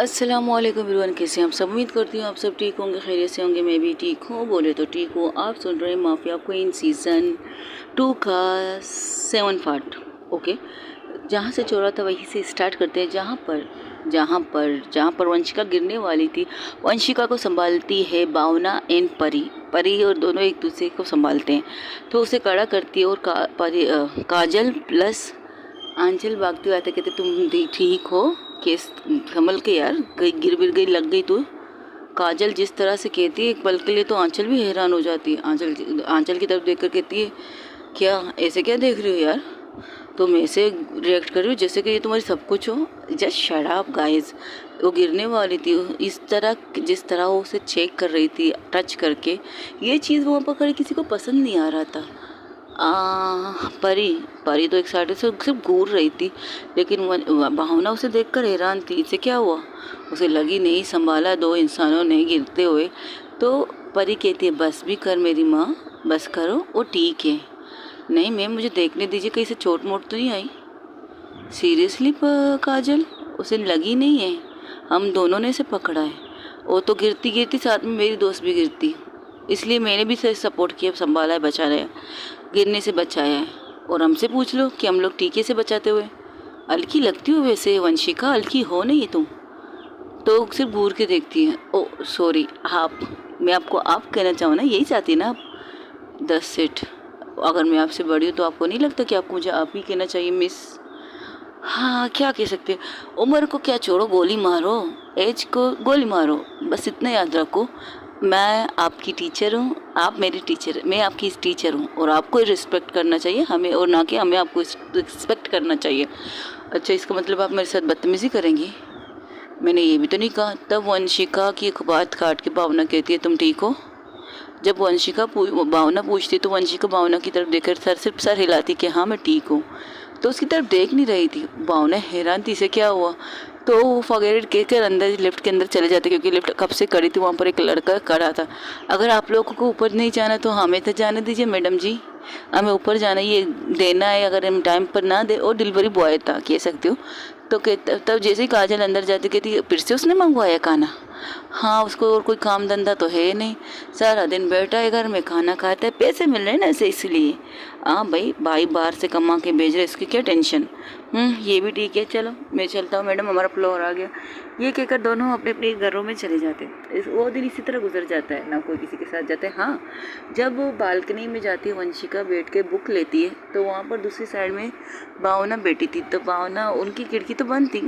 अस्सलामुअलैकुम एवरीवन, कैसे हैं आप सब। उम्मीद करती हूँ आप सब ठीक होंगे, खैरियत से होंगे। मैं भी ठीक हूँ, बोले तो ठीक हूँ। आप सुन रहे हैं माफिया क्वीन सीज़न 2 का 7 पार्ट। ओके, जहाँ से छोड़ा था वहीं से स्टार्ट करते हैं। जहाँ पर वंशिका गिरने वाली थी, वंशिका को संभालती है भावना एंड परी। परी और दोनों एक दूसरे को संभालते हैं, तो उसे खड़ा करती है। और काजल प्लस आंचल भागते हुए आते, कहते तुम ठीक हो, केस संभल के यार, गिर गई, लग गई तो। काजल जिस तरह से कहती है, एक पल के लिए तो आंचल भी हैरान हो जाती है। आंचल की तरफ देखकर कहती है, क्या ऐसे क्या देख रही हो यार, तुम ऐसे रिएक्ट कर रही हो जैसे कि ये तुम्हारी सब कुछ हो। Just shut up guys. वो गिरने वाली थी, इस तरह जिस तरह वो उसे चेक कर रही थी टच करके, ये चीज़ वहाँ पर खड़ी किसी को पसंद नहीं आ रहा था। परी तो एक साइड से सिर्फ घूर रही थी, लेकिन भावना उसे देखकर हैरान थी। इसे क्या हुआ, उसे लगी नहीं, संभाला दो इंसानों ने गिरते हुए। तो परी कहती है, बस भी कर मेरी माँ, बस करो, वो ठीक है। नहीं मैम, मुझे देखने दीजिए, कहीं से चोट मोट तो नहीं आई। सीरियसली काजल, उसे लगी नहीं है, हम दोनों ने इसे पकड़ा है। वो तो गिरती गिरती साथ में मेरी दोस्त भी गिरती, इसलिए मैंने भी इसे सपोर्ट किया, संभाला है, बचा रहा है, गिरने से बचाया है। और हमसे पूछ लो कि हम लोग टीके से बचाते हुए। हल्की लगती हो वैसे वंशिका, हल्की हो नहीं तुम। तो सिर्फ घूर के देखती है। ओ सॉरी, आप, मैं आपको आप कहना चाहूँ ना, यही चाहती ना आप। 10 सेट, अगर मैं आपसे बड़ी हूँ तो आपको नहीं लगता कि आपको मुझे आप ही कहना चाहिए मिस। हाँ, क्या कह सकते हैं, उम्र को क्या छोड़ो, गोली मारो, एज को गोली मारो, बस इतना याद रखो। मैं आपकी टीचर हूँ, आप मेरी टीचर, मैं आपकी टीचर हूँ, और आपको रिस्पेक्ट करना चाहिए हमें, और ना कि हमें आपको रिस्पेक्ट करना चाहिए। अच्छा, इसका मतलब आप मेरे साथ बदतमीज़ी करेंगी? मैंने ये भी तो नहीं कहा। तब वंशिका की एक बात काट के भावना कहती है, तुम ठीक हो? जब वंशिका भावना पूछती तो वंशिका भावना की तरफ देखकर सिर्फ सर हिलाती कि हाँ मैं ठीक हूँ। तो उसकी तरफ देख नहीं रही थी। भावना हैरान थी, इसे क्या हुआ। तो वो फॉरगेट कहकर अंदर लिफ्ट के अंदर चले जाते, क्योंकि लिफ्ट कब से खड़ी थी, वहाँ पर एक लड़का खड़ा था। अगर आप लोगों को ऊपर नहीं जाना तो हमें तो जाने दीजिए मैडम जी, हमें ऊपर जाना, ये देना है, अगर हम टाइम पर ना दे। और डिलीवरी बॉय था, कह सकते हो। तो तब जैसे ही काजल अंदर जाती, कहती फिर से उसने मंगवाया खाना। हाँ, उसको और कोई काम धंधा तो है नहीं, सारा दिन बैठा है घर में, खाना खाता है, पैसे मिल रहे हैं ना ऐसे, इसलिए। हाँ भाई, भाई बाहर से कमा के भेज रहे, इसकी क्या टेंशन। ये भी ठीक है, चलो मैं चलता हूँ मैडम, हमारा फ्लोर आ गया। ये कहकर दोनों अपने अपने घरों में चले जाते। वो दिन इसी तरह गुजर जाता है, ना कोई किसी के साथ जाता है। हाँ, जब वो बालकनी में जाती है, वंशिका बैठ के बुक लेती है, तो वहाँ पर दूसरी साइड में भावना बैठी थी। तो भावना, उनकी खिड़की तो बंद थी,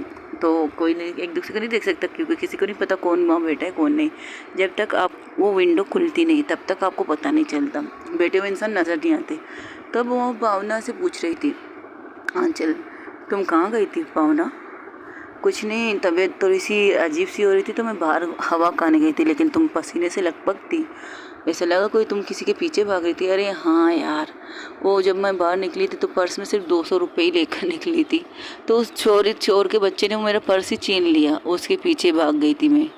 तो कोई नहीं, एक दूसरे को नहीं देख सकता, क्योंकि किसी को नहीं पता कौन वहाँ बैठा है कौन नहीं। जब तक आप वो विंडो खुलती नहीं, तब तक आपको पता नहीं चलता, बैठे हुए इंसान नज़र नहीं आते। तब वो भावना से पूछ रही थी, हाँ चल, तुम कहाँ गई थी भावना? कुछ नहीं, तबीयत थोड़ी सी अजीब सी हो रही थी, तो मैं बाहर हवा खाने गई थी, लेकिन तुम पसीने से लकपक थी, ऐसा लगा कोई तुम किसी के पीछे भाग रही थी। अरे हाँ यार, वो जब मैं बाहर निकली थी तो पर्स में सिर्फ 200 रुपये ही लेकर निकली थी, तो उस चोर के बच्चे ने मेरा पर्स ही छीन लिया, उसके पीछे भाग गई थी मैं।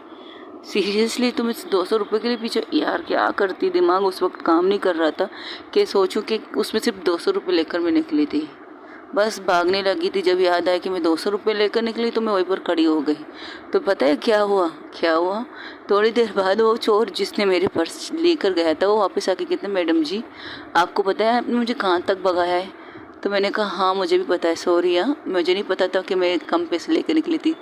सीरियसली तुम इस 200 रुपये के लिए पीछे? यार क्या करती, दिमाग उस वक्त काम नहीं कर रहा था कि सोचूं कि उसमें सिर्फ 200 रुपये लेकर मैं निकली थी। बस भागने लगी थी, जब याद आया कि मैं 200 रुपये लेकर निकली तो मैं वहीं पर खड़ी हो गई। तो पता है क्या हुआ, थोड़ी देर बाद वो चोर जिसने मेरे पर्स लेकर गया था, वो वापस आके कहते, मैडम जी आपको पता है आपने मुझे कहाँ तक भगाया है? तो मैंने कहा हाँ मुझे भी पता है, सॉरी, हाँ मुझे नहीं पता था कि मैं कम पैसे लेकर निकली थी।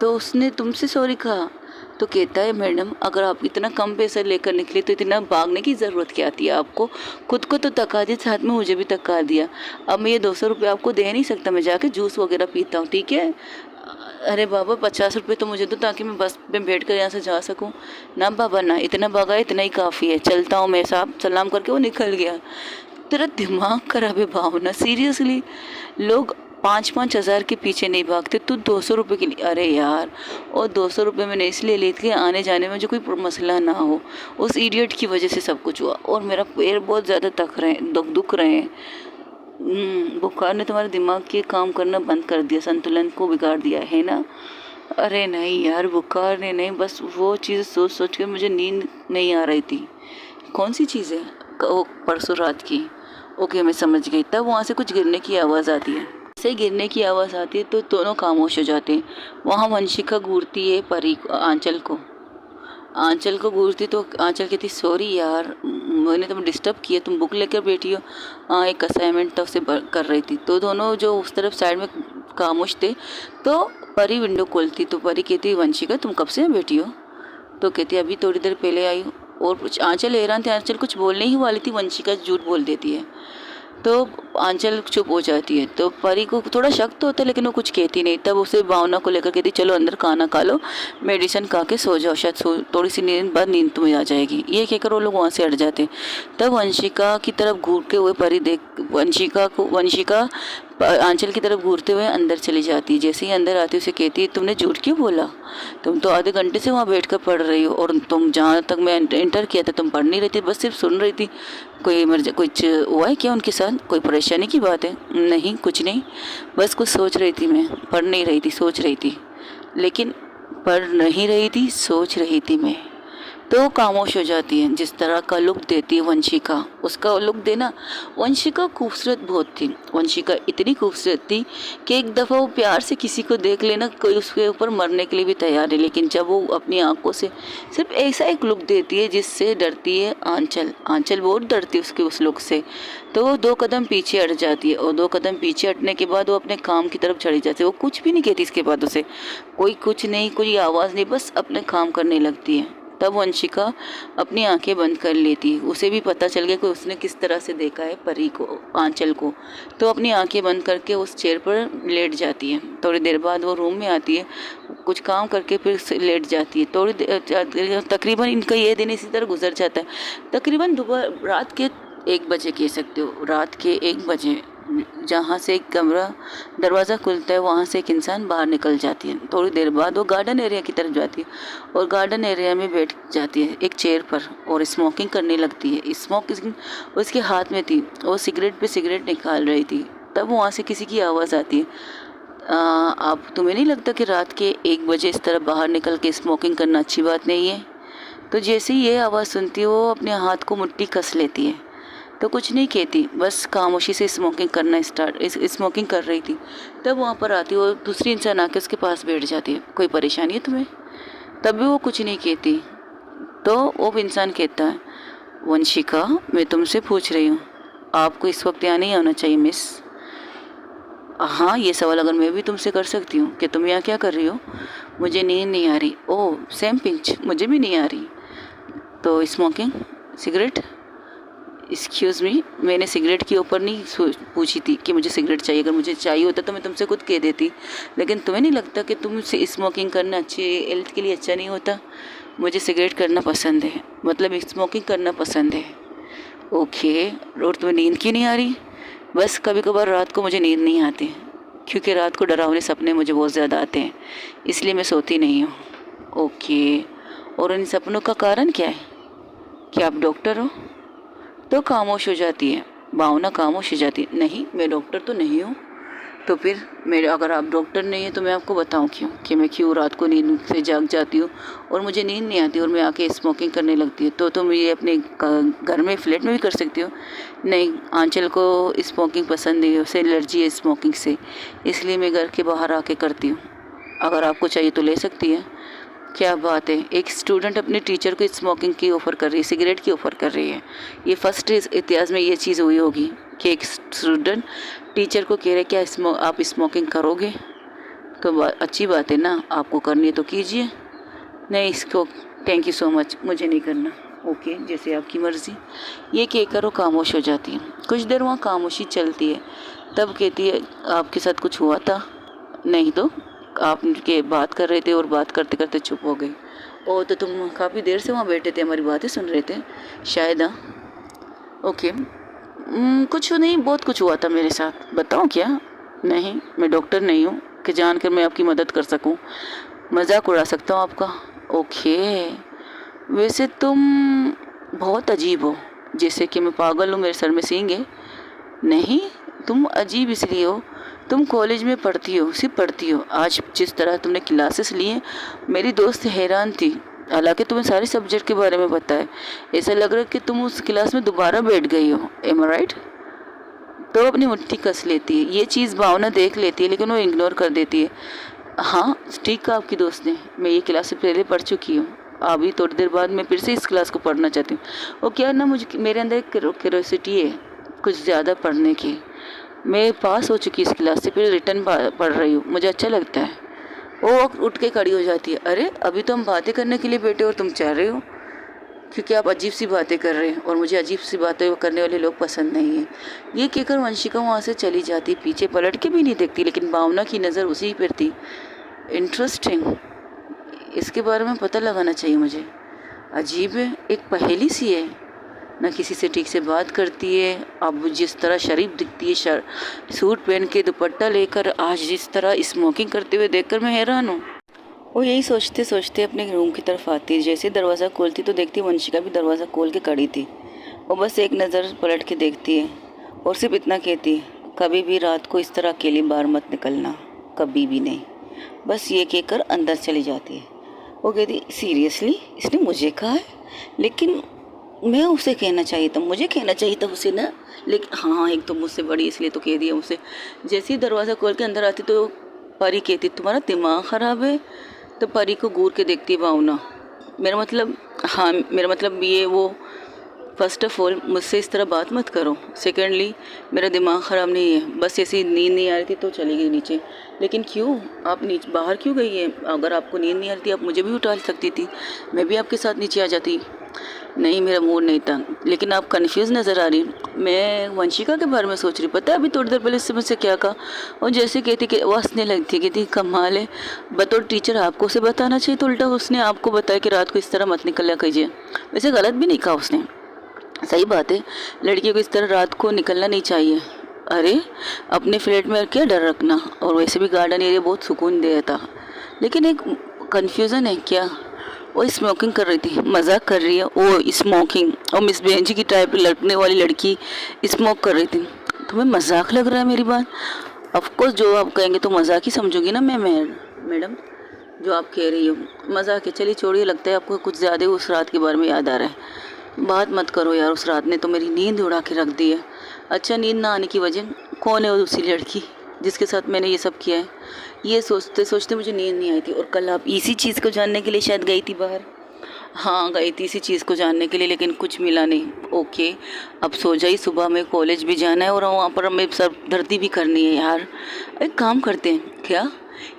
तो उसने तुमसे सॉरी कहा? तो कहता है, मैडम अगर आप इतना कम पैसा लेकर निकले तो इतना भागने की ज़रूरत क्या थी आपको? खुद को तो तका दिया, साथ में मुझे भी तका दिया। अब मैं ये 200 रुपये आपको दे नहीं सकता, मैं जाके जूस वगैरह पीता हूँ, ठीक है? अरे बाबा 50 रुपये तो मुझे दो, ताकि मैं बस में बैठ कर यहाँ से जा सकूँ। ना बाबा ना, इतना भागा, इतना ही काफ़ी है, चलता हूँ मैं, साहब सलाम करके वो निकल गया। तेरा दिमाग खराब है भावना, सीरियसली। लोग 5-5 हज़ार के पीछे नहीं भागते, तू 200 रुपये के लिए? अरे यार, और 200 रुपये मैंने इसलिए ली थी कि आने जाने में जो कोई मसला ना हो। उस इडियट की वजह से सब कुछ हुआ, और मेरा पैर बहुत ज़्यादा दुख रहे हैं। बुखार ने तुम्हारे दिमाग के काम करना बंद कर दिया, संतुलन को बिगाड़ दिया है ना? अरे नहीं यार, बुखार ने नहीं, बस वो चीज़ सोच सोच के मुझे नींद नहीं आ रही थी। कौन सी चीज़ है? परसों रात की। ओके मैं समझ गई। तब वहाँ से कुछ गिरने की आवाज़ आती है। से गिरने की आवाज़ आती है तो दोनों खामोश हो जाते हैं। वहाँ वंशिका घूरती है परी आंचल को घूरती तो आंचल कहती सॉरी यार, मैंने तुम्हें डिस्टर्ब किया, तुम बुक लेकर बैठी हो। हाँ, एक असाइनमेंट था उसे कर रही थी। तो दोनों जो उस तरफ साइड में खामोश थे। तो परी विंडो खोलती तो परी कहती वंशिका तुम कब से बैठी हो? तो कहती अभी थोड़ी देर पहले आई हूँ। और कुछ आंचल हैरान थी, आंचल कुछ बोलने ही वाली थी, वंशिका झूठ बोल देती है। तो आंचल चुप हो जाती है। तो परी को थोड़ा शक तो होता है लेकिन वो कुछ कहती नहीं। तब उसे भावना को लेकर कहती चलो अंदर खाना खा लो, मेडिसिन खा के सो जाओ, शायद थोड़ी सी नींद तुम्हें आ जाएगी। ये कहकर वो लोग वहाँ से हट जाते। तब वंशिका की तरफ घूरते हुए परी वंशिका आंचल की तरफ घूरते हुए अंदर चली जाती। जैसे ही अंदर आती उसे कहती है तुमने झूठ क्यों बोला? तुम तो आधे घंटे से वहाँ बैठकर पढ़ रही हो, और तुम जहाँ तक मैं इंटर किया था तुम पढ़ नहीं रही थी, बस सिर्फ सुन रही थी। कुछ हुआ है क्या उनके साथ? कोई परेशानी की बात है? नहीं, कुछ नहीं, बस कुछ सोच रही थी, मैं पढ़ नहीं रही थी, सोच रही थी। लेकिन पढ़ नहीं रही थी, सोच रही थी मैं। तो खामोश हो जाती है। जिस तरह का लुक देती है वंशिका, उसका लुक देना, वंशिका खूबसूरत बहुत थी। वंशिका इतनी खूबसूरत थी कि एक दफ़ा वो प्यार से किसी को देख लेना, कोई उसके ऊपर मरने के लिए भी तैयार है। लेकिन जब वो अपनी आंखों से सिर्फ ऐसा एक लुक देती है जिससे डरती है आंचल बहुत डरती है उसके उस लुक से। तो वो 2 कदम पीछे हट जाती है, और 2 कदम पीछे हटने के बाद वो अपने काम की तरफ चली जाती है। वो कुछ भी नहीं कहती इसके बाद उसे, कुछ नहीं, कोई आवाज़ नहीं, बस अपने काम करने लगती है। तब वंशिका अपनी आंखें बंद कर लेती है। उसे भी पता चल गया कि उसने किस तरह से देखा है परी को, आंचल को। तो अपनी आंखें बंद करके उस चेयर पर लेट जाती है। थोड़ी देर बाद वो रूम में आती है, कुछ काम करके फिर लेट जाती है। तकरीबन इनका ये दिन इसी तरह गुजर जाता है। तकरीबन रात के 1 बजे कह सकते हो, रात के 1 बजे जहाँ से एक कमरा दरवाज़ा खुलता है वहाँ से एक इंसान बाहर निकल जाती है। थोड़ी देर बाद वो गार्डन एरिया की तरफ जाती है और गार्डन एरिया में बैठ जाती है एक चेयर पर और स्मोकिंग करने लगती है। स्मोकिंग उसके हाथ में थी, वो सिगरेट पे सिगरेट निकाल रही थी। तब वहाँ से किसी की आवाज़ आती है, आप तुम्हें नहीं लगता कि रात के 1 बजे इस तरह बाहर निकल के स्मोकिंग करना अच्छी बात नहीं है? तो जैसे ही ये आवाज़ सुनती है वो अपने हाथ को मुट्ठी कस लेती है। तो कुछ नहीं कहती, बस खामोशी से स्मोकिंग कर रही थी। तब वहाँ पर आती है और दूसरी इंसान आके उसके पास बैठ जाती है, कोई परेशानी है तुम्हें? तब भी वो कुछ नहीं कहती। तो वो इंसान कहता है, वंशिका मैं तुमसे पूछ रही हूँ, आपको इस वक्त यहाँ नहीं आना चाहिए मिस। हाँ, ये सवाल अगर मैं भी तुमसे कर सकती हूँ कि तुम यहाँ क्या कर रही हो? मुझे नींद नहीं आ रही। ओह सेम पिंच, मुझे भी नहीं आ रही। तो स्मोकिंग, सिगरेट? एक्सक्यूज़ मी, मैंने सिगरेट के ऊपर नहीं पूछी थी कि मुझे सिगरेट चाहिए। अगर मुझे चाहिए होता तो मैं तुमसे खुद कह देती। लेकिन तुम्हें नहीं लगता कि तुमसे स्मोकिंग करना अच्छी हेल्थ के लिए अच्छा नहीं होता? मुझे सिगरेट करना पसंद है, मतलब स्मोकिंग करना पसंद है। ओके, और तुम्हें नींद क्यों नहीं आ रही? बस कभी कभार रात को मुझे नींद नहीं आती, क्योंकि रात को डरावने सपने मुझे बहुत ज़्यादा आते हैं, इसलिए मैं सोती नहीं हूँ। ओके, और इन सपनों का कारण क्या है? क्या आप डॉक्टर हो? तो खामोश हो जाती है भावना, खामोश हो जाती है। नहीं, मैं डॉक्टर तो नहीं हूँ। तो फिर अगर आप डॉक्टर नहीं हैं तो मैं आपको बताऊँ कि मैं क्यों रात को नींद से जाग जाती हूँ और मुझे नींद नहीं आती और मैं आके स्मोकिंग करने लगती है। तो तुम ये अपने घर में फ्लैट में भी कर सकती हो। नहीं, आंचल को स्मोकिंग पसंद है, उसे एलर्जी है स्मोकिंग से, इसलिए मैं घर के बाहर आके करती हूँ। अगर आपको चाहिए तो ले सकती है। क्या बात है, एक स्टूडेंट अपने टीचर को स्मोकिंग की ऑफ़र कर रही है, सिगरेट की ऑफ़र कर रही है। ये फर्स्ट इतिहास में ये चीज़ हुई होगी कि एक स्टूडेंट टीचर को कह रहे क्या आप स्मोकिंग करोगे? तो अच्छी बात है ना, आपको करनी है तो कीजिए। नहीं, इसको थैंक यू सो मच, मुझे नहीं करना। ओके, जैसे आपकी मर्ज़ी। ये कहकर वो खामोश हो जाती है। कुछ देर वहाँ खामोशी चलती है। तब कहती है, आपके साथ कुछ हुआ था? नहीं तो आप के बात कर रहे थे और बात करते करते चुप हो गए। ओ, तो तुम काफ़ी देर से वहाँ बैठे थे, हमारी बातें सुन रहे थे शायद? हाँ, ओके। कुछ नहीं, बहुत कुछ हुआ था मेरे साथ। बताओ क्या? नहीं, मैं डॉक्टर नहीं हूँ कि जानकर मैं आपकी मदद कर सकूँ, मजाक उड़ा सकता हूँ आपका। ओके, वैसे तुम बहुत अजीब हो, जैसे कि मैं पागल हूँ, मेरे सर में सींग है। नहीं, तुम अजीब इसलिए हो, तुम कॉलेज में पढ़ती हो, सिर्फ पढ़ती हो। आज जिस तरह तुमने क्लासेस ली हैं, मेरी दोस्त हैरान थी। हालांकि तुम्हें सारे सब्जेक्ट के बारे में पता है, ऐसा लग रहा है कि तुम उस क्लास में दोबारा बैठ गई हो। एम आई राइट? तो अपनी मुट्ठी कस लेती है। ये चीज़ भावना देख लेती है लेकिन वो इग्नोर कर देती है। हाँ ठीक कहा आपकी दोस्त ने, मैं ये क्लास से पहले पढ़ चुकी हूँ, अभी थोड़ी देर बाद मैं फिर से इस क्लास को पढ़ना चाहती हूँ। वो क्या ना, मुझे मेरे अंदर एक क्यूरोसिटी है कुछ ज़्यादा पढ़ने की। मैं पास हो चुकी इस क्लास से, फिर रिटर्न पढ़ रही हूँ, मुझे अच्छा लगता है। वो उठ के खड़ी हो जाती है, अरे अभी तो हम बातें करने के लिए बैठे और तुम चाह रहे हो, क्योंकि आप अजीब सी बातें कर रहे हैं और मुझे अजीब सी बातें करने वाले लोग पसंद नहीं हैं। ये कहकर वंशिका वहाँ से चली जाती, पीछे पलट के भी नहीं देखती, लेकिन भावना की नज़र उसी पर थी। इंटरेस्टिंग, इसके बारे में पता लगाना चाहिए मुझे। अजीब है, एक पहेली सी है, ना किसी से ठीक से बात करती है। अब जिस तरह शरीफ दिखती है, सूट पहन के दुपट्टा लेकर, आज जिस तरह स्मोकिंग करते हुए देखकर मैं हैरान हूँ। वो यही सोचते सोचते अपने रूम की तरफ आती। जैसे दरवाज़ा खोलती तो देखती वंशिका भी दरवाज़ा खोल के खड़ी थी। वो बस एक नज़र पलट के देखती है और सिर्फ इतना कहती है, कभी भी रात को इस तरह अकेली बाहर मत निकलना, कभी भी नहीं। बस ये कहकर अंदर चली जाती है। वो कहती, सीरियसली इसने मुझे कहा है? लेकिन मैं उसे कहना चाहिए था, मुझे कहना चाहिए था उसे ना। लेकिन हाँ, एक तो मुझसे बड़ी इसलिए तो कह दिया उसे। जैसे ही दरवाज़ा खोल के अंदर आती तो परी कहती, तुम्हारा दिमाग ख़राब है? तो परी को घूर के देखती भावना। मेरा मतलब ये वो, फर्स्ट ऑफ ऑल मुझसे इस तरह बात मत करो। सेकेंडली मेरा दिमाग ख़राब नहीं है, बस ऐसी नींद नहीं आ रही थी तो चली गई नीचे। लेकिन क्यों, आप नीचे बाहर क्यों गई है? अगर आपको नींद नहीं आ रही थी आप मुझे भी उठा सकती थी, मैं भी आपके साथ नीचे आ जाती। नहीं, मेरा मूड नहीं था। लेकिन आप कंफ्यूज नज़र आ रही। मैं वंशिका के बारे में सोच रही, पता है अभी थोड़ी देर पहले इससे मुझसे क्या कहा। और जैसे कहती कि वो हंसने लगती, कहती कमाल है, बतौर टीचर आपको उसे बताना चाहिए तो उल्टा उसने आपको बताया कि रात को इस तरह मत निकला कीजिए। वैसे गलत भी नहीं कहा उसने, सही बात है, लड़कियों को इस तरह रात को निकलना नहीं चाहिए। अरे अपने फ्लैट में क्या डर रखना, और वैसे भी गार्डन एरिया बहुत सुकून देता। लेकिन एक कन्फ्यूज़न है, क्या वो स्मोकिंग कर रही थी, मजाक कर रही है वो स्मोकिंग, और मिस बेंजी की टाइप लड़ने वाली लड़की स्मोक कर रही थी। तुम्हें मजाक लग रहा है मेरी बात? ऑफकोर्स जो आप कहेंगे तो मजाक ही समझूंगी ना मैं मैडम, जो आप कह रही हो मजाक है। चलिए छोड़िए, लगता है आपको कुछ ज़्यादा उस रात के बारे में याद आ रहा है। बात मत करो यार, उस रात ने तो मेरी नींद उड़ा के रख दी है। अच्छा, नींद ना आने की वजह कौन है? उसी लड़की जिसके साथ मैंने ये सब किया है। ये सोचते सोचते मुझे नींद नहीं आई थी। और कल आप इसी चीज़ को जानने के लिए शायद गई थी बाहर? हाँ गई थी इसी चीज़ को जानने के लिए, लेकिन कुछ मिला नहीं। ओके, अब सो जाइए, सुबह में कॉलेज भी जाना है और वहाँ पर हमें सरदर्दी भी करनी है यार। एक काम करते हैं, क्या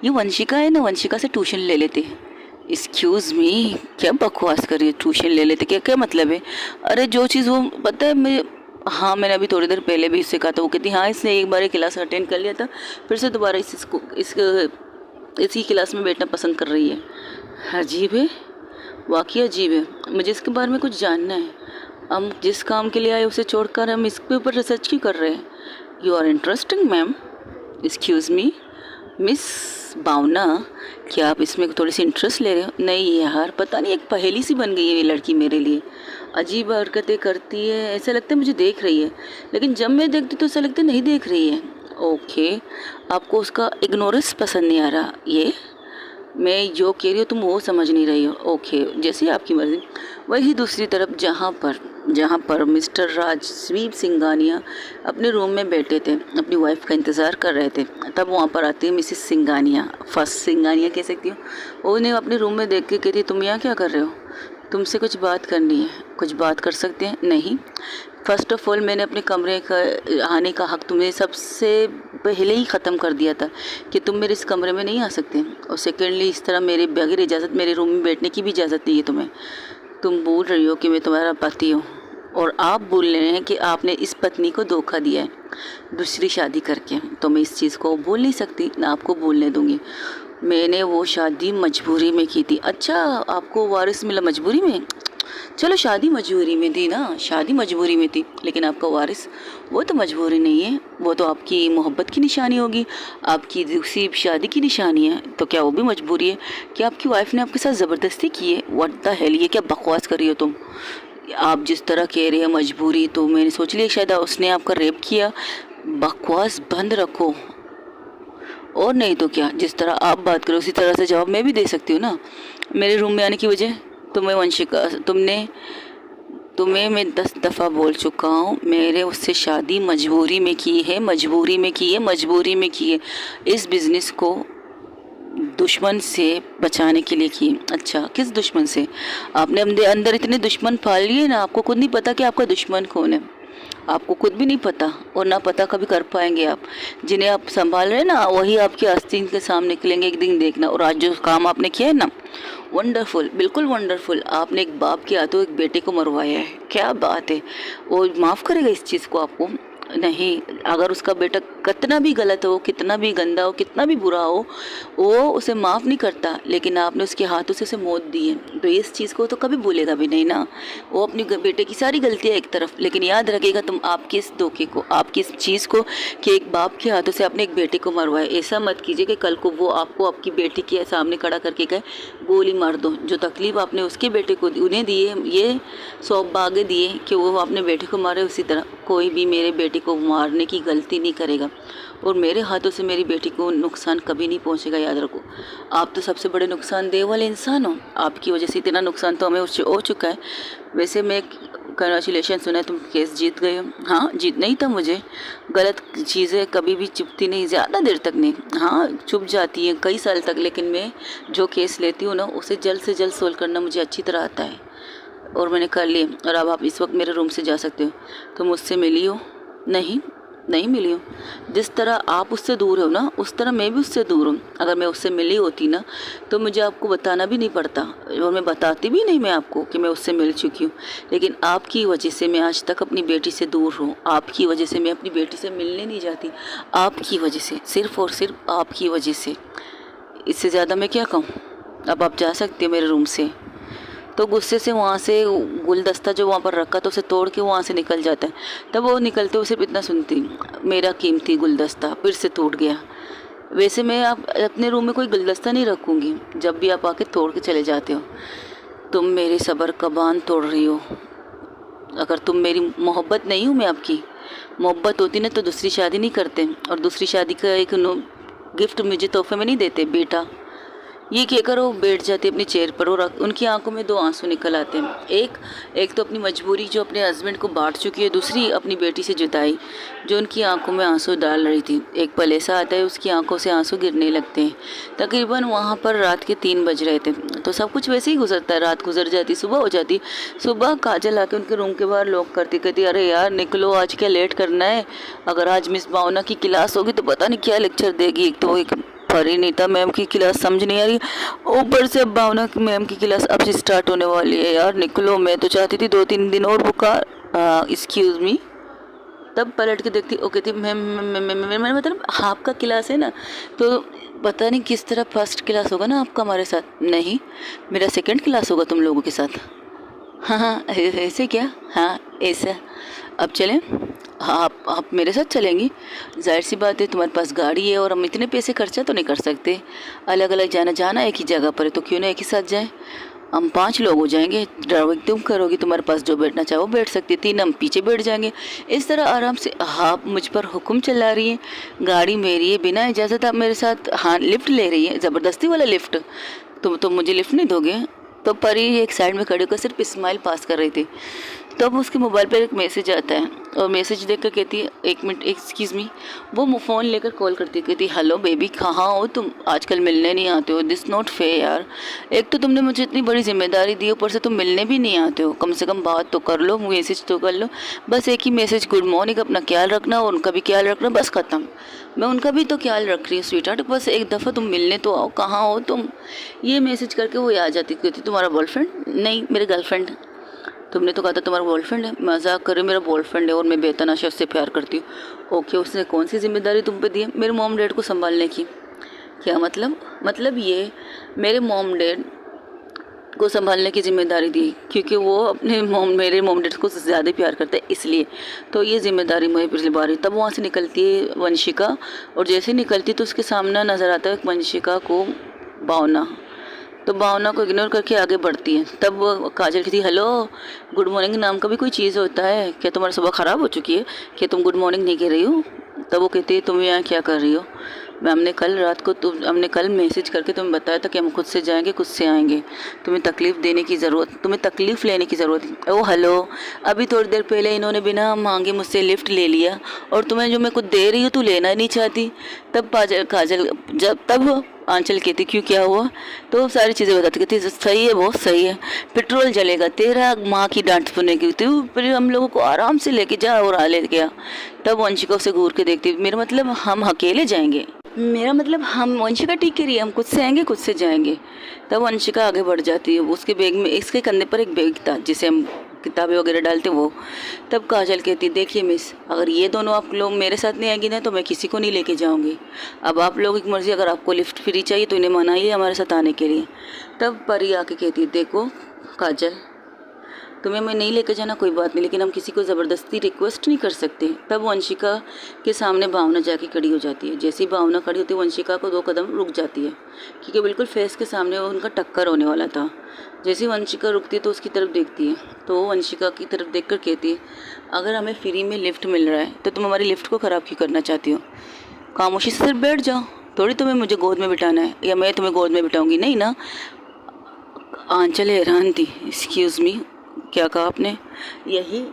ये वंशिका है ना, वंशिका से ट्यूशन ले लेते हैं। एक्सक्यूज़ मी, क्या बकवास कर रही है? ट्यूशन ले लेते क्या क्या मतलब है? अरे जो चीज़ वो पता है मैं, हाँ मैंने अभी थोड़ी देर पहले भी इससे कहा था। वो कहती हाँ इसने एक बार ये क्लास अटेंड कर लिया था, फिर से दोबारा इसी क्लास में बैठना पसंद कर रही है। अजीब है, वाकई अजीब है। मुझे इसके बारे में कुछ जानना है। हम जिस काम के लिए आए उसे छोड़कर हम इसके ऊपर रिसर्च क्यों कर रहे हैं? You are interesting ma'am. Excuse me miss Bhavna, क्या आप इसमें थोड़ी सी इंटरेस्ट ले रहे हो? नहीं यार, पता नहीं एक पहेली सी बन गई है ये लड़की मेरे लिए। अजीब हरकतें करती है, ऐसा लगता है मुझे देख रही है, लेकिन जब मैं देखती तो ऐसा लगता है नहीं देख रही है। ओके, आपको उसका इग्नोरेंस पसंद नहीं आ रहा, ये मैं जो कह रही हूँ तुम वो समझ नहीं रही हो। ओके, जैसे आपकी मर्ज़ी। वही दूसरी तरफ जहाँ पर मिस्टर राजवीर सिंघानिया अपने रूम में बैठे थे, अपनी वाइफ का इंतज़ार कर रहे थे, तब वहाँ पर आती है मिसेस सिंघानिया, फर्स्ट सिंघानिया कह सकती हो। उन्हें अपने रूम में देख के कहती, तुम यहाँ क्या कर रहे हो? तुमसे कुछ बात करनी है। कुछ बात कर सकते हैं? नहीं। फर्स्ट ऑफ ऑल मैंने अपने कमरे का आने का हक़ तुम्हें सबसे पहले ही ख़त्म कर दिया था कि तुम मेरे इस कमरे में नहीं आ सकते। और सेकेंडली इस तरह मेरे बगैर इजाज़त मेरे रूम में बैठने की भी इजाज़त नहीं है तुम्हें। तुम बोल रही हो कि मैं तुम्हारा पति हूँ, और आप बोल रहे हैं कि आपने इस पत्नी को धोखा दिया है दूसरी शादी करके। तो मैं इस चीज़ को बोल नहीं सकती, ना आपको बोलने दूँगी। मैंने वो शादी मजबूरी में की थी। अच्छा, आपको वारिस मिला मजबूरी में? चलो शादी मजबूरी में थी ना, शादी मजबूरी में थी, लेकिन आपका वारिस वो तो मजबूरी नहीं है, वो तो आपकी मोहब्बत की निशानी होगी, आपकी दूसरी शादी की निशानी है। तो क्या वो भी मजबूरी है? क्या आपकी वाइफ ने आपके साथ ज़बरदस्ती की है? व्हाट द हेल, ये क्या बकवास कर रही हो तुम? आप जिस तरह कह रहे हैं मजबूरी, तो मैंने सोच लिया शायद उसने आपका रेप किया। बकवास बंद रखो, और नहीं तो क्या। जिस तरह आप बात करो उसी तरह से जवाब मैं भी दे सकती हूँ ना। मेरे रूम में आने की वजह तुमने तुम्हें मैं 10 दफ़ा बोल चुका हूँ, मेरे उससे शादी मजबूरी में की है, मजबूरी में की है, मजबूरी में की है। इस बिज़नेस को दुश्मन से बचाने के लिए की। अच्छा, किस दुश्मन से? आपने अपने अंदर इतने दुश्मन पाल लिए ना, आपको खुद नहीं पता कि आपका दुश्मन कौन है। आपको खुद भी नहीं पता और ना पता कभी कर पाएंगे आप। जिन्हें आप संभाल रहे हैं ना, वही आपके आस्तीन के सामने निकलेंगे एक दिन, देखना। और आज जो काम आपने किया है ना, वंडरफुल, बिल्कुल वंडरफुल। आपने एक बाप के हाथों एक बेटे को मरवाया है, क्या बात है। वो माफ़ करेगा इस चीज़ को आपको? नहीं। अगर उसका बेटा कितना भी गलत हो, कितना भी गंदा हो, कितना भी बुरा हो, वो उसे माफ़ नहीं करता, लेकिन आपने उसके हाथों से उसे मौत दी है, तो इस चीज़ को तो कभी भूलेगा भी नहीं ना। वो अपनी बेटे की सारी गलतियाँ एक तरफ, लेकिन याद रखेगा तुम आपके इस धोखे को, आपकी इस चीज़ को कि एक बाप के हाथों से अपने एक बेटे को मरवाए। ऐसा मत कीजिए कि कल को वो आपको आपकी बेटी के सामने खड़ा करके कहे गोली मार दो। जो तकलीफ़ आपने उसके बेटे को उन्हें दी है, ये सौभाग्य दिए कि वो अपने बेटे को मारे, उसी तरह कोई भी मेरे बेटे को मारने की गलती नहीं करेगा और मेरे हाथों से मेरी बेटी को नुकसान कभी नहीं पहुंचेगा, याद रखो। आप तो सबसे बड़े नुकसानदेह वाले इंसान हो, आपकी वजह से इतना नुकसान तो हमें उससे हो चुका है। वैसे मैं कंग्रेचुलेशन सुना, तुम केस जीत गए हो। हाँ, जीतना ही था मुझे। गलत चीज़ें कभी भी चुपती नहीं, ज़्यादा देर तक नहीं। हाँ, चुप जाती है कई साल तक, लेकिन मैं जो केस लेती हूँ ना, उसे जल्द से जल्द सोल्व करना मुझे अच्छी तरह आता है और मैंने कर लिए। और अब आप इस वक्त मेरे रूम से जा सकते हो। तुम मुझसे मिली हो? नहीं, नहीं मिली हूँ। जिस तरह आप उससे दूर हो ना, उस तरह मैं भी उससे दूर हूँ। अगर मैं उससे मिली होती ना, तो मुझे आपको बताना भी नहीं पड़ता और मैं बताती भी नहीं मैं आपको कि मैं उससे मिल चुकी हूँ। लेकिन आपकी वजह से मैं आज तक अपनी बेटी से दूर हूँ। आपकी वजह से मैं अपनी बेटी से मिलने नहीं जाती, आपकी वजह से, सिर्फ़ और सिर्फ आपकी वजह से। इससे ज़्यादा मैं क्या कहूँ? अब आप जा सकते हो मेरे रूम से। तो गुस्से से वहाँ से गुलदस्ता जो वहाँ पर रखा था उसे तोड़ के वहाँ से निकल जाता है। तब वो निकलते हुए सिर्फ इतना सुनती, मेरा कीमती गुलदस्ता फिर से टूट गया। वैसे मैं आप अपने रूम में कोई गुलदस्ता नहीं रखूँगी, जब भी आप आके तोड़ के चले जाते हो। तुम मेरे सब्र का बांध तोड़ रही हो। अगर तुम मेरी मोहब्बत नहीं हूँ मैं आपकी, मोहब्बत होती ना तो दूसरी शादी नहीं करते, और दूसरी शादी का एक गिफ्ट मुझे तोहफे में नहीं देते बेटा। ये कहकर वो बैठ जाती अपनी चेयर पर और उनकी आंखों में 2 आंसू निकल आते हैं। एक तो अपनी मजबूरी जो अपने हस्बैंड को बांट चुकी है, दूसरी अपनी बेटी से जुदाई जो उनकी आंखों में आंसू डाल रही थी। एक पल ऐसा आता है उसकी आंखों से आंसू गिरने लगते हैं। तकरीबन वहाँ पर रात के 3 बज रहे थे, तो सब कुछ वैसे ही गुजरता है। रात गुजर जाती, सुबह हो जाती। सुबह काजल आके उनके रूम के बाहर लॉक करती, कहती अरे यार निकलो, आज क्या लेट करना है। अगर आज मिस भावना की क्लास होगी तो पता नहीं क्या लेक्चर देगी। एक तो एक परिणीता मैम की क्लास समझ नहीं आ रही, ऊपर से अब भावना की मैम की क्लास अब से स्टार्ट होने वाली है। यार निकलो, मैं तो चाहती थी 2-3 दिन और बुखार। Excuse me. तब पलट के देखती, ओ कहती मैम मैंने मतलब आपका क्लास है ना, तो पता नहीं किस तरह फर्स्ट क्लास होगा ना आपका हमारे साथ। नहीं, मेरा सेकंड क्लास होगा तुम लोगों के साथ। हाँ हाँ, ऐसे क्या? हाँ ऐसा। अब चलें? हाँ, आप मेरे साथ चलेंगी? जाहिर सी बात है, तुम्हारे पास गाड़ी है और हम इतने पैसे खर्चा तो नहीं कर सकते। अलग अलग जाना एक ही जगह पर है, तो क्यों ना एक ही साथ जाएं। हम 5 लोग हो जाएंगे, ड्राइविंग तुम करोगी, तुम्हारे पास जो बैठना चाहो वो बैठ सकती है, 3 हम पीछे बैठ जाएंगे। इस तरह आराम से। आप मुझ पर हुक्म चला रही हैं, गाड़ी मेरी है, बिना इजाज़त आप मेरे साथ हाँ लिफ्ट ले रही है, ज़बरदस्ती वाला लिफ्ट। तुम मुझे लिफ्ट नहीं दोगे? तो परी एक साइड में खड़ी होकर सिर्फ स्माइल पास कर रही थी। तब उसके मोबाइल पर एक मैसेज आता है और मैसेज देखकर कहती है 1 मिनट एक्सक्यूज़ मी। वो फ़ोन लेकर कॉल करती है, कहती हेलो बेबी कहाँ हो तुम, आजकल मिलने नहीं आते हो। दिस नॉट फेयर यार, एक तो तुमने मुझे इतनी बड़ी जिम्मेदारी दी, ऊपर से तुम मिलने भी नहीं आते हो। कम से कम बात तो कर लो, मैसेज तो कर लो। बस एक ही मैसेज, गुड मॉर्निंग, अपना ख्याल रखना और उनका भी ख्याल रखना, बस ख़त्म। मैं उनका भी तो ख्याल रख रही हूँ स्वीट, बस एक दफ़ा तुम मिलने तो आओ, कहाँ हो तुम। ये मैसेज करके वो आ जाती, कहती तुम्हारा बॉयफ्रेंड? नहीं, मेरे गर्लफ्रेंड। तुमने तो कहा था तुम्हारा बॉयफ्रेंड है। मजाक कर रही हो, मेरा बॉयफ्रेंड है और मैं बेतहाशा उससे प्यार करती हूँ। ओके, उसने कौन सी जिम्मेदारी तुम पे दी है? मेरे मॉम डैड को संभालने की। क्या मतलब ये मेरे मॉम डैड को संभालने की जिम्मेदारी दी, क्योंकि वो अपने मेरे मॉम डैड को ज़्यादा प्यार करते हैं इसलिए। तो ये जिम्मेदारी मुझे पिछली बार ही। तब वहाँ से निकलती है वंशिका, और जैसे निकलती तो उसके सामने नज़र आता है वंशिका को भावना। तो भावना को इग्नोर करके आगे बढ़ती है। तब वो काजल कहती हेलो, गुड मॉर्निंग नाम का भी कोई चीज़ होता है क्या? तुम्हारी सुबह ख़राब हो चुकी है क्या? तुम गुड मॉर्निंग नहीं कह रही हो? तब वो कहती है तुम यहाँ क्या कर रही हो? हमने कल मैसेज करके तुम्हें बताया था कि हम खुद से जाएंगे, खुद से आएंगे। तुम्हें तकलीफ़ लेने की ज़रूरत। ओ हेलो, अभी थोड़ी देर पहले इन्होंने बिना मांगे मुझसे लिफ्ट ले लिया, और तुम्हें जो मैं कुछ दे रही हूँ तू लेना ही नहीं चाहती। तब आंचल कहती क्यों, क्या हुआ? तो सारी चीज़ें बताती, कहती सही है, बहुत सही है, पेट्रोल जलेगा तेरा, माँ की डांट सुनने की, तू फिर हम लोगों को आराम से लेके जा और आ लेके आ। तब वंशिका उसे घूर के देखती, मेरा मतलब हम अकेले जाएंगे, मेरा मतलब हम, वंशिका ठीक कह रही है, हम खुद से आएंगे, खुद से जाएंगे। तब वंशिका आगे बढ़ जाती है, उसके बैग में, इसके कंधे पर एक बैग था जिसे हम किताबें वगैरह डालते वो। तब काजल कहती, देखिए मिस, अगर ये दोनों आप लोग मेरे साथ नहीं आएंगी ना तो मैं किसी को नहीं लेके जाऊंगी। अब आप लोगों की मर्ज़ी, अगर आपको लिफ्ट फ्री चाहिए तो इन्हें मनाइए हमारे साथ आने के लिए। तब परी आके कहती, देखो काजल, तुम्हें मैं नहीं लेकर जाना कोई बात नहीं, लेकिन हम किसी को ज़बरदस्ती रिक्वेस्ट नहीं कर सकते। तब वंशिका के सामने भावना जाके खड़ी हो जाती है। जैसे ही भावना खड़ी होती है, वंशिका को 2 कदम रुक जाती है, क्योंकि बिल्कुल फेस के सामने उनका टक्कर होने वाला था। जैसे ही वंशिका रुकती है तो उसकी तरफ देखती है, तो वंशिका की तरफ देखकर कहती है, अगर हमें फ्री में लिफ्ट मिल रहा है तो तुम हमारी लिफ्ट को ख़राब क्यों करना चाहती हो? खामोशी से सिर्फ बैठ जाओ, थोड़ी तुम्हें मुझे गोद में बिठाना है, या मैं तुम्हें गोद में बिठाऊंगी, नहीं ना। आंचल हैरान थी, एक्सक्यूज़ मी, क्या कहा आपने? यही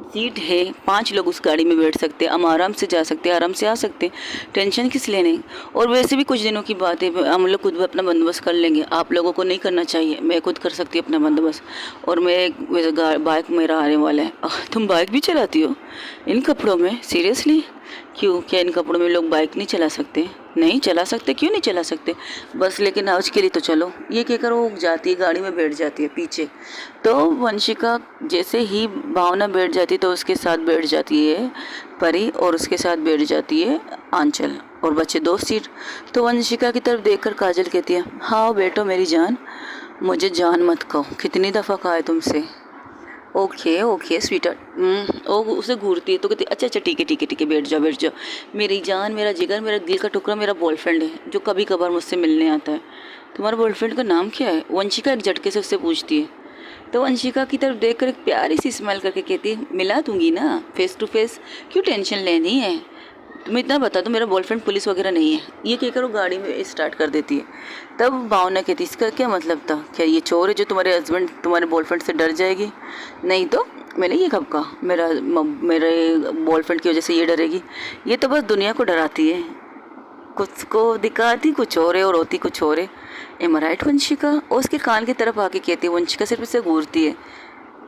सीट है, 5 लोग उस गाड़ी में बैठ सकते हैं, हम आराम से जा सकते हैं, आराम से आ सकते हैं, टेंशन किस लेने। और वैसे भी कुछ दिनों की बात है, हम लोग खुद अपना बंदोबस्त कर लेंगे, आप लोगों को नहीं करना चाहिए, मैं खुद कर सकती हूँ अपना बंदोबस्त। और मैं बाइक मेरा आने वाला है। तुम बाइक भी चलाती हो इन कपड़ों में? सीरियसली? क्यों, क्या इन कपड़ों में लोग बाइक नहीं चला सकते? नहीं चला सकते, क्यों नहीं चला सकते? बस लेकिन आज के लिए तो चलो, ये कहकर वो जाती है, गाड़ी में बैठ जाती है पीछे। तो वंशिका जैसे ही भावना बैठ जाती है तो उसके साथ बैठ जाती है परी, और उसके साथ बैठ जाती है आंचल, और बचे 2 सीट। तो वंशिका की तरफ देखकर काजल कहती है, हाँ बैठो मेरी जान, मुझे जान मत कहो, कितनी दफ़ा कहा है तुमसे। Okay okay sweater. ओ उसे घूरती है तो कहती, अच्छा अच्छा ठीक है ठीक है ठीक है, बैठ जाओ, मेरी जान, मेरा जिगर, मेरा दिल का टुकड़ा, मेरा बॉयफ्रेंड है जो कभी कभार मुझसे मिलने आता है। तुम्हारे बॉयफ्रेंड का नाम क्या है? वंशिका एक झटके से उससे पूछती है। तो वंशिका की तरफ देखकर एक प्यारी सी स्माइल करके कहती है, मिला दूंगी ना फेस टू फेस, क्यों टेंशन लेनी है? तुम्हें इतना बता दो, मेरा बॉयफ्रेंड पुलिस वगैरह नहीं है। ये कहकर वो गाड़ी में स्टार्ट कर देती है। तब भावना कहती, इसका क्या मतलब था? क्या ये चोर है जो तुम्हारे हस्बैंड, तुम्हारे बॉयफ्रेंड से डर जाएगी? नहीं तो मैंने ये कब कहा मेरे बॉयफ्रेंड की वजह से ये डरेगी? ये तो बस दुनिया को डराती है, कुछ को दिखाती कुछ और है और होती कुछ और है। एम आई राइट वंशिका? और उसके कान की तरफ आके कहती है। वंशिका सिर्फ इसे घूरती है।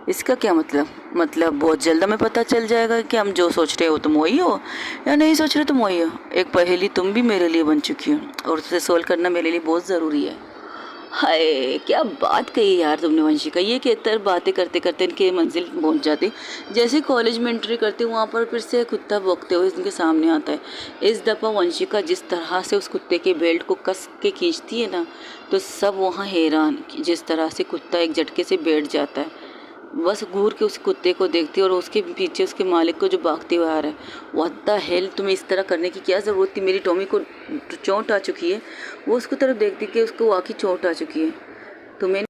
इसका क्या मतलब बहुत जल्द हमें पता चल जाएगा कि हम जो सोच रहे हो तुम वही हो, या नहीं सोच रहे तुम वही हो। एक पहेली तुम भी मेरे लिए बन चुकी हो, और उसे सोल्व करना मेरे लिए बहुत ज़रूरी है। हाय क्या बात कही यार तुमने वंशिका। ये कहकर बातें करते करते इनके मंजिल पहुंच जाती। जैसे कॉलेज में एंट्री करते वहाँ पर फिर से कुत्ता भौंकते हुए इनके सामने आता है। इस दफ़ा वंशिका जिस तरह से उस कुत्ते के बेल्ट को कस के खींचती है ना, तो सब वहाँ हैरान जिस तरह से कुत्ता एक झटके से बैठ जाता है। बस घूर के उस कुत्ते को देखती है और उसके पीछे उसके मालिक को जो भागते हुए आ रहा है। व्हाट द हेल, तुम्हें इस तरह करने की क्या ज़रूरत थी? मेरी टॉमी को चोट आ चुकी है। वो उसको तरफ देखती कि उसको वाकई चोट आ चुकी है। तुम्हें